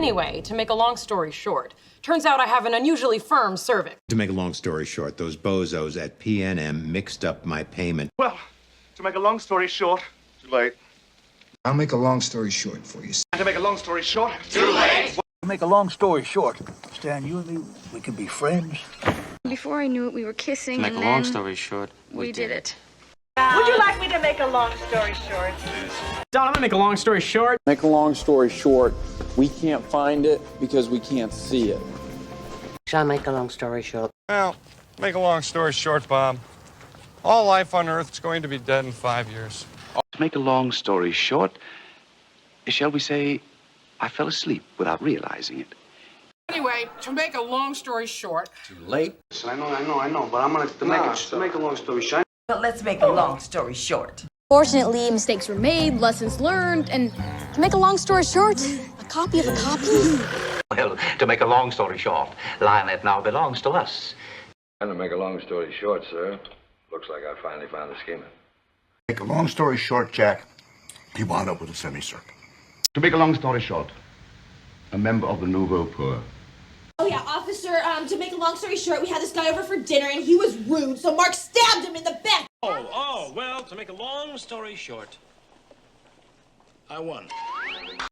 Anyway, to make a long story short, turns out I have an unusually firm cervix. To make a long story short, those bozos at PNM mixed up my payment. Well, to make a long story short, too late. I'll make a long story short for you. And to make a long story short, too late. To make a long story short, Stan, you and me, we can be friends. Before I knew it, we were kissing, To make and a then long story short, we did it. Would you like me to make a long story short? Don, I'm gonna make a long story short. Make a long story short, we can't find it because we can't see it. Shall I make a long story short? Well, make a long story short, Bob. All life on Earth is going to be dead in 5 years. To make a long story short, shall we say, I fell asleep without realizing it. Anyway, to make a long story short... Too late? I know, but I'm gonna make a long story short. But let's make a long story short. Fortunately, mistakes were made, lessons learned, and to make a long story short, a copy of a copy. Well, to make a long story short, Lionette now belongs to us. And to make a long story short, sir, looks like I finally found the schema. Make a long story short, Jack, he wound up with a semicircle. To make a long story short, a member of the Nouveau Poor. Oh yeah, officer, to make a long story short, we had this guy over for dinner and he was rude, so Mark stabbed him in the back. Oh, well, to make a long story short, I won.